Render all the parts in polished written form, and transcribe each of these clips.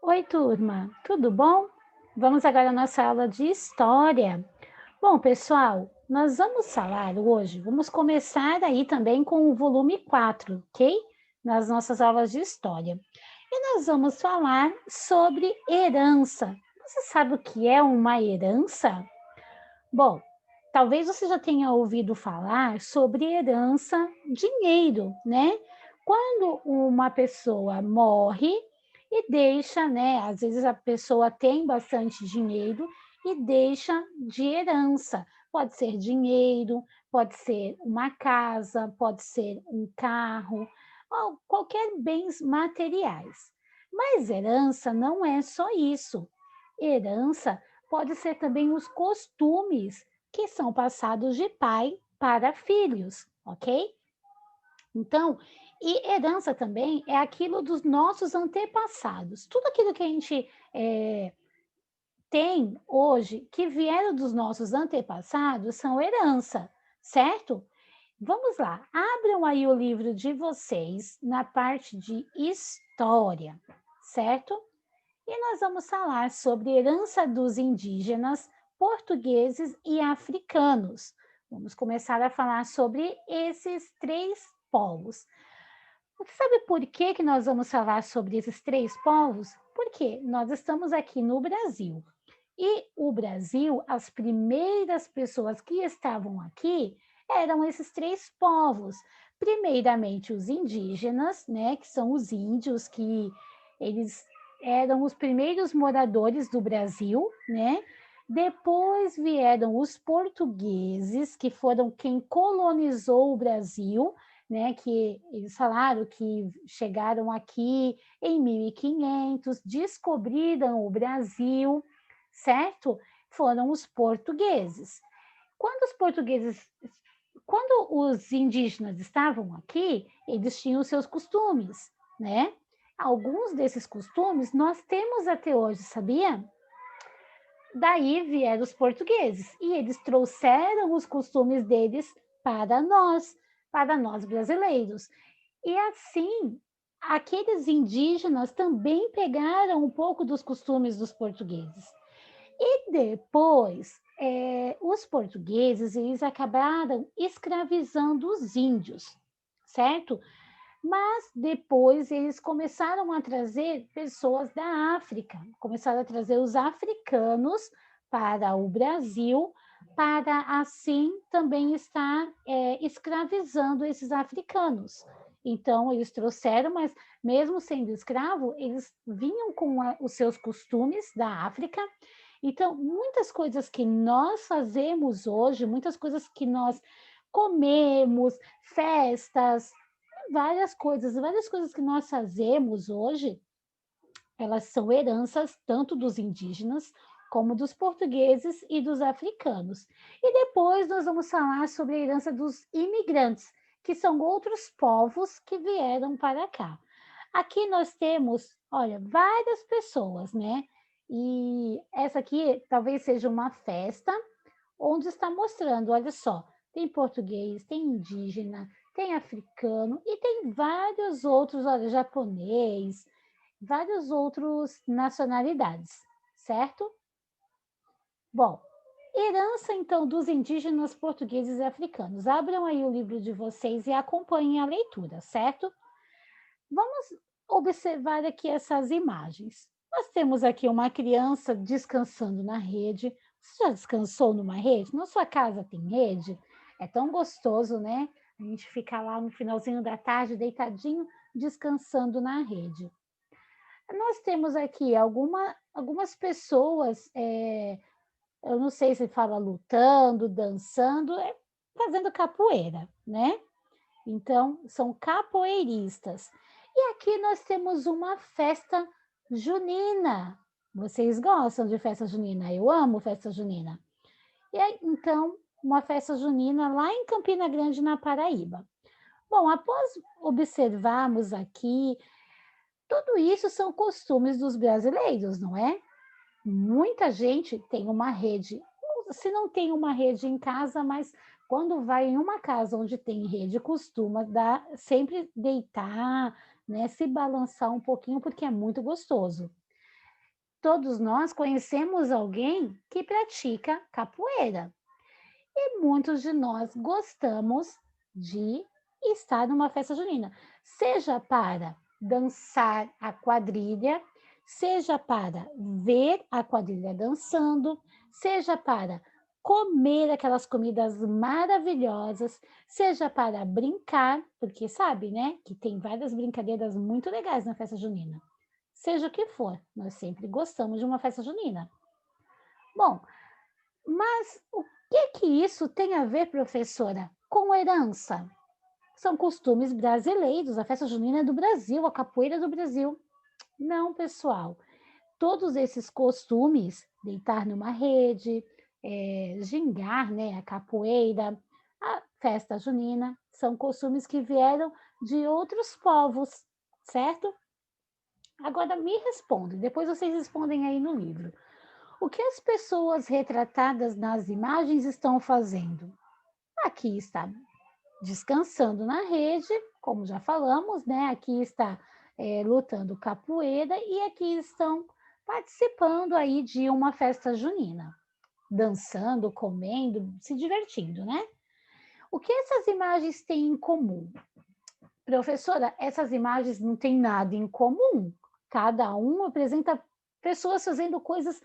Oi, turma, tudo bom? Vamos agora à nossa aula de história. Bom, pessoal, nós vamos falar hoje, vamos começar aí também com o volume 4, ok? Nas nossas aulas de história. E nós vamos falar sobre herança. Você sabe o que é uma herança? Bom, talvez você já tenha ouvido falar sobre herança, dinheiro, né? Quando uma pessoa morre e deixa, né? Às vezes a pessoa tem bastante dinheiro e deixa de herança. Pode ser dinheiro, pode ser uma casa, pode ser um carro, ou qualquer bens materiais. Mas herança não é só isso. Herança pode ser também os costumes que são passados de pai para filhos, ok? Então, e herança também é aquilo dos nossos antepassados. Tudo aquilo que a gente tem hoje, que vieram dos nossos antepassados, são herança, certo? Vamos lá, abram aí o livro de vocês na parte de história, certo? E nós vamos falar sobre herança dos indígenas, portugueses e africanos. Vamos começar a falar sobre esses três povos. Você sabe por que nós vamos falar sobre esses três povos? Porque nós estamos aqui no Brasil. E o Brasil, as primeiras pessoas que estavam aqui eram esses três povos. Primeiramente, os indígenas, né, que são os índios, que eles eram os primeiros moradores do Brasil, né? Depois vieram os portugueses, que foram quem colonizou o Brasil, né? Que eles falaram que chegaram aqui em 1500, descobriram o Brasil, certo? Foram os portugueses. Quando os portugueses, quando os indígenas estavam aqui, eles tinham seus costumes, né? Alguns desses costumes nós temos até hoje, sabia? Daí vieram os portugueses e eles trouxeram os costumes deles para nós brasileiros. E assim, aqueles indígenas também pegaram um pouco dos costumes dos portugueses. E depois, os portugueses, eles acabaram escravizando os índios, certo? Mas depois eles começaram a trazer pessoas da África, começaram a trazer os africanos para o Brasil, para assim também estar escravizando esses africanos. Então, eles trouxeram, mas mesmo sendo escravo, eles vinham com os seus costumes da África. Então, muitas coisas que nós fazemos hoje, muitas coisas que nós comemos, festas, várias coisas que nós fazemos hoje, elas são heranças tanto dos indígenas como dos portugueses e dos africanos. E depois nós vamos falar sobre a herança dos imigrantes, que são outros povos que vieram para cá. Aqui nós temos, olha, várias pessoas, né? E essa aqui talvez seja uma festa onde está mostrando, olha só, tem português, tem indígena, tem africano e tem vários outros, olha, japonês, vários outros nacionalidades, certo? Bom, herança então dos indígenas portugueses e africanos. Abram aí o livro de vocês e acompanhem a leitura, certo? Vamos observar aqui essas imagens. Nós temos aqui uma criança descansando na rede. Você já descansou numa rede? Na sua casa tem rede? É tão gostoso, né? A gente ficar lá no finalzinho da tarde, deitadinho, descansando na rede. Nós temos aqui algumas pessoas, eu não sei se fala lutando, dançando, fazendo capoeira, né? Então, são capoeiristas. E aqui nós temos uma festa junina. Vocês gostam de festa junina? Eu amo festa junina. E aí, então, uma festa junina lá em Campina Grande, na Paraíba. Bom, após observarmos aqui, tudo isso são costumes dos brasileiros, não é? Muita gente tem uma rede, se não tem uma rede em casa, mas quando vai em uma casa onde tem rede, costuma dar, sempre deitar, né, se balançar um pouquinho, porque é muito gostoso. todos nós conhecemos alguém que pratica capoeira. E muitos de nós gostamos de estar numa festa junina, seja para dançar a quadrilha, seja para ver a quadrilha dançando, seja para comer aquelas comidas maravilhosas, seja para brincar, porque sabe, né, que tem várias brincadeiras muito legais na festa junina. Seja o que for, nós sempre gostamos de uma festa junina. Bom, mas o que isso tem a ver, professora, com herança? São costumes brasileiros, a festa junina é do Brasil, a capoeira é do Brasil. Não, pessoal. Todos esses costumes, deitar numa rede, gingar, né, a capoeira, a festa junina, são costumes que vieram de outros povos, certo? Agora me responde, depois vocês respondem aí no livro. O que as pessoas retratadas nas imagens estão fazendo? Aqui está descansando na rede, como já falamos, né? Aqui está lutando capoeira e aqui estão participando aí de uma festa junina, dançando, comendo, se divertindo, né? O que essas imagens têm em comum? Professora, essas imagens não têm nada em comum. Cada uma apresenta pessoas fazendo coisas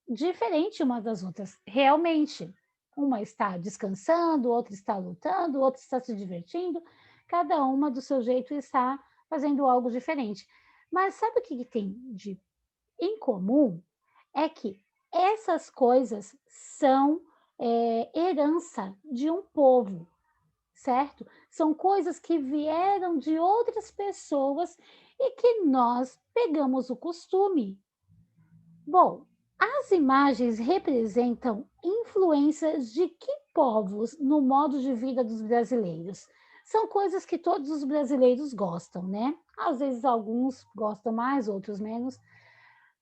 diferentes umas das outras. Realmente, uma está descansando, outra está lutando, outra está se divertindo. Cada uma do seu jeito está fazendo algo diferente. Mas sabe o que tem de em comum? É que essas coisas são herança de um povo, certo? São coisas que vieram de outras pessoas e que nós pegamos o costume. Bom, as imagens representam influências de que povos no modo de vida dos brasileiros? São coisas que todos os brasileiros gostam, né? Às vezes alguns gostam mais, outros menos.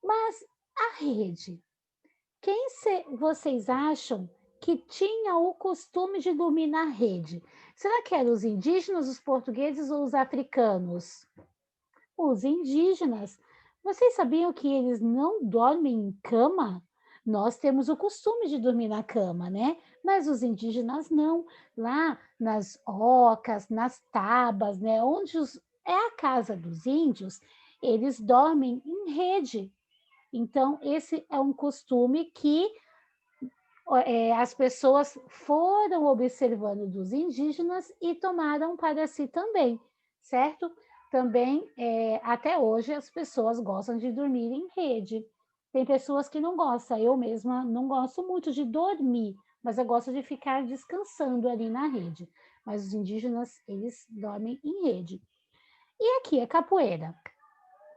Mas a rede, vocês acham que tinha o costume de dormir na rede? Será que eram os indígenas, os portugueses ou os africanos? Os indígenas. Vocês sabiam que eles não dormem em cama? Nós temos o costume de dormir na cama, né? Mas os indígenas não. Lá nas ocas, nas tabas, né? É a casa dos índios, eles dormem em rede. Então, esse é um costume que as pessoas foram observando dos indígenas e tomaram para si também, certo? Também, até hoje, as pessoas gostam de dormir em rede. Tem pessoas que não gostam, eu mesma não gosto muito de dormir, mas eu gosto de ficar descansando ali na rede. Mas os indígenas, eles dormem em rede. E aqui, a capoeira.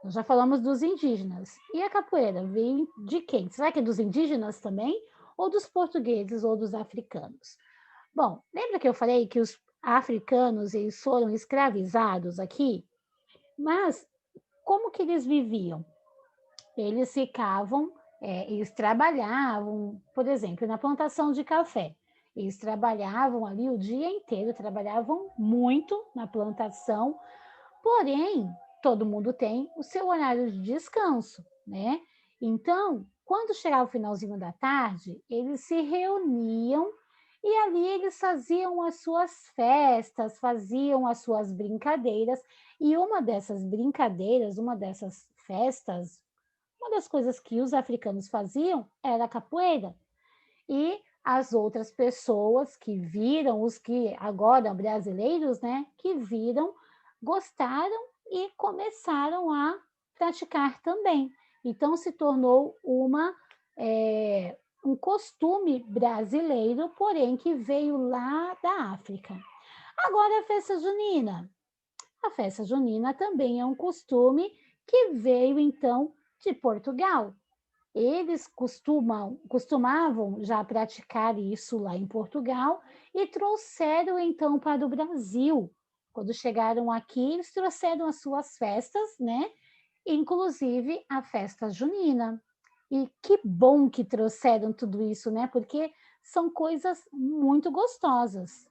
Nós já falamos dos indígenas. E a capoeira vem de quem? Será que é dos indígenas também? Ou dos portugueses ou dos africanos? Bom, lembra que eu falei que os africanos eles foram escravizados aqui? Mas como que eles viviam? Eles ficavam, eles trabalhavam, por exemplo, na plantação de café. Eles trabalhavam ali o dia inteiro, trabalhavam muito na plantação, porém, todo mundo tem o seu horário de descanso, né? Então, quando chegava o finalzinho da tarde, eles se reuniam e ali eles faziam as suas festas, faziam as suas brincadeiras, e uma dessas brincadeiras, uma dessas festas, uma das coisas que os africanos faziam era a capoeira. E as outras pessoas que viram, os que agora brasileiros, né, que viram, gostaram e começaram a praticar também. Então se tornou um costume brasileiro, porém que veio lá da África. Agora a festa junina. A festa junina também é um costume que veio então de Portugal. Eles costumavam já praticar isso lá em Portugal e trouxeram então para o Brasil. Quando chegaram aqui, eles trouxeram as suas festas, né? Inclusive a festa junina. E que bom que trouxeram tudo isso, né? Porque são coisas muito gostosas.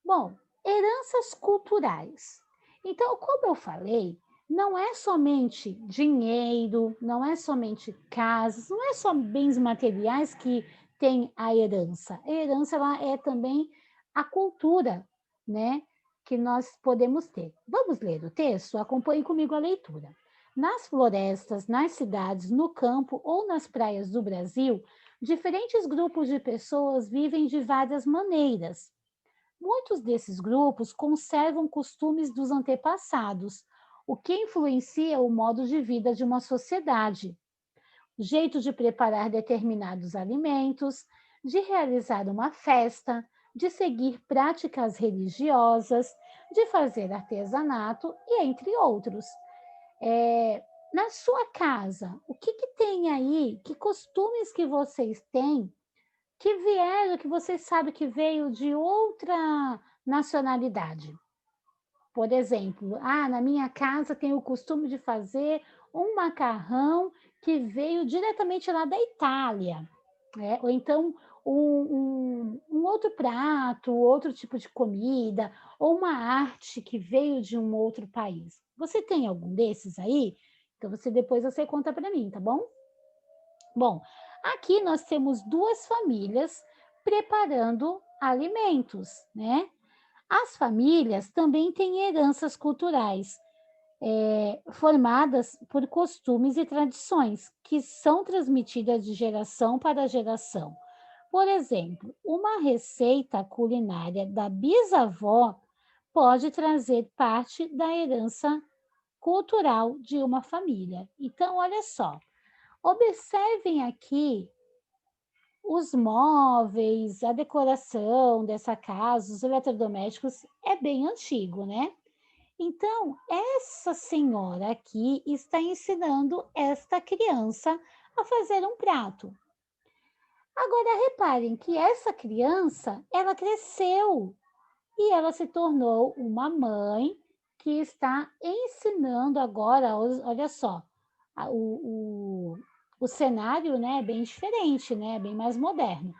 Bom, heranças culturais. Então, como eu falei, não é somente dinheiro, não é somente casas, não é só bens materiais que tem a herança. A herança ela é também a cultura, né, que nós podemos ter. Vamos ler o texto? Acompanhe comigo a leitura. Nas florestas, nas cidades, no campo ou nas praias do Brasil, diferentes grupos de pessoas vivem de várias maneiras. Muitos desses grupos conservam costumes dos antepassados, o que influencia o modo de vida de uma sociedade, o jeito de preparar determinados alimentos, de realizar uma festa, de seguir práticas religiosas, de fazer artesanato e entre outros. Na sua casa, o que tem aí? Que costumes que vocês têm que vieram, que você sabe que veio de outra nacionalidade? Por exemplo, na minha casa tem o costume de fazer um macarrão que veio diretamente lá da Itália, né? Ou então um outro prato, outro tipo de comida, ou uma arte que veio de um outro país. Você tem algum desses aí? Então depois você conta para mim, tá bom? Bom, aqui nós temos duas famílias preparando alimentos, né? As famílias também têm heranças culturais, formadas por costumes e tradições que são transmitidas de geração para geração. Por exemplo, uma receita culinária da bisavó pode trazer parte da herança cultural de uma família. Então, olha só, observem aqui os móveis, a decoração dessa casa, os eletrodomésticos, é bem antigo, né? Então, essa senhora aqui está ensinando esta criança a fazer um prato. Agora, reparem que essa criança, ela cresceu e ela se tornou uma mãe que está ensinando agora, olha só, o cenário, né, é bem diferente, né, bem mais moderno.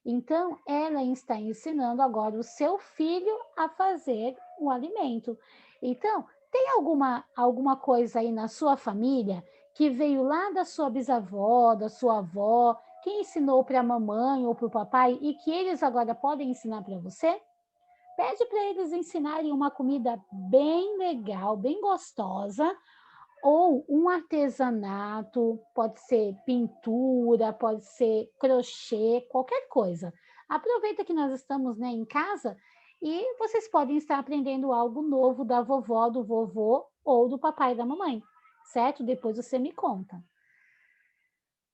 Então, ela está ensinando agora o seu filho a fazer o alimento. Então, tem alguma coisa aí na sua família que veio lá da sua bisavó, da sua avó, que ensinou para a mamãe ou para o papai e que eles agora podem ensinar para você? Pede para eles ensinarem uma comida bem legal, bem gostosa, ou um artesanato, pode ser pintura, pode ser crochê, qualquer coisa. Aproveita que nós estamos, né, em casa e vocês podem estar aprendendo algo novo da vovó, do vovô ou do papai e da mamãe, certo? Depois você me conta.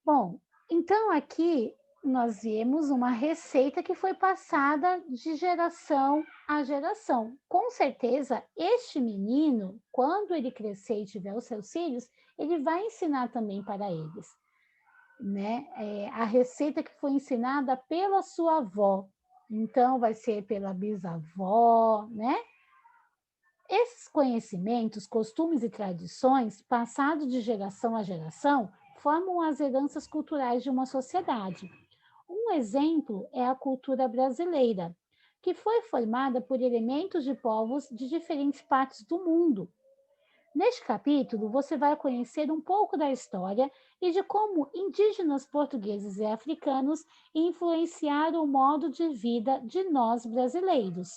Bom, então aqui nós vemos uma receita que foi passada de geração a geração. Com certeza, este menino, quando ele crescer e tiver os seus filhos, ele vai ensinar também para eles, né? A receita que foi ensinada pela sua avó. Então, vai ser pela bisavó, né? Esses conhecimentos, costumes e tradições, passados de geração a geração, formam as heranças culturais de uma sociedade. Um exemplo é a cultura brasileira, que foi formada por elementos de povos de diferentes partes do mundo. Neste capítulo, você vai conhecer um pouco da história e de como indígenas portugueses e africanos influenciaram o modo de vida de nós brasileiros.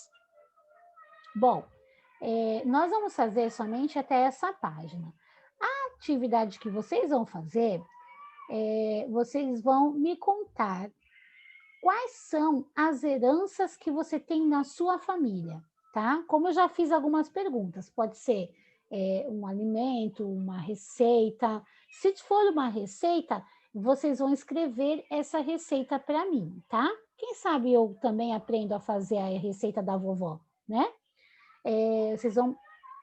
Bom, nós vamos fazer somente até essa página. A atividade que vocês vão fazer, vocês vão me contar quais são as heranças que você tem na sua família, tá? Como eu já fiz algumas perguntas, pode ser um alimento, uma receita. Se for uma receita, vocês vão escrever essa receita para mim, tá? Quem sabe eu também aprendo a fazer a receita da vovó, né? Vocês vão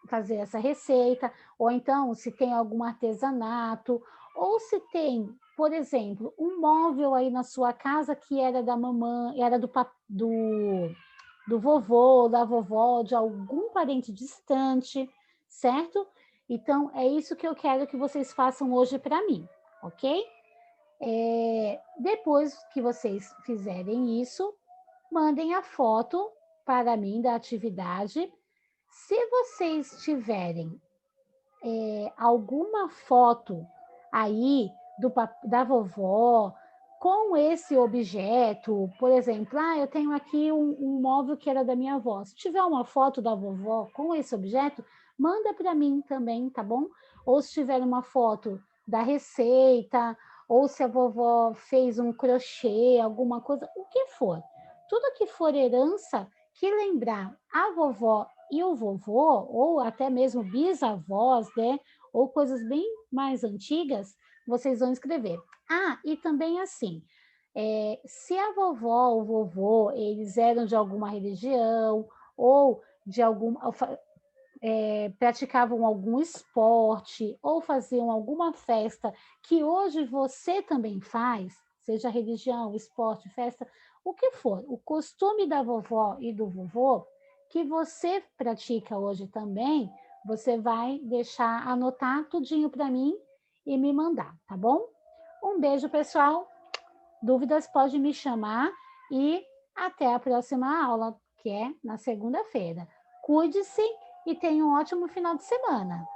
fazer essa receita, ou então se tem algum artesanato, ou se tem, por exemplo, um móvel aí na sua casa que era da mamãe, era do vovô, da vovó, de algum parente distante, certo? Então, é isso que eu quero que vocês façam hoje para mim, ok? Depois que vocês fizerem isso, mandem a foto para mim da atividade. Se vocês tiverem alguma foto aí da vovó com esse objeto, por exemplo, eu tenho aqui um móvel que era da minha avó. Se tiver uma foto da vovó com esse objeto, manda para mim também, tá bom? Ou se tiver uma foto da receita, ou se a vovó fez um crochê, alguma coisa, o que for. Tudo que for herança que lembrar a vovó e o vovô, ou até mesmo bisavós, né? Ou coisas bem mais antigas, vocês vão escrever. E também assim, se a vovó ou o vovô, eles eram de alguma religião, ou de praticavam algum esporte, ou faziam alguma festa, que hoje você também faz, seja religião, esporte, festa, o que for, o costume da vovó e do vovô, que você pratica hoje também, você vai deixar, anotar tudinho para mim e me mandar, tá bom? Um beijo, pessoal. Dúvidas pode me chamar e até a próxima aula, que é na segunda-feira. Cuide-se e tenha um ótimo final de semana.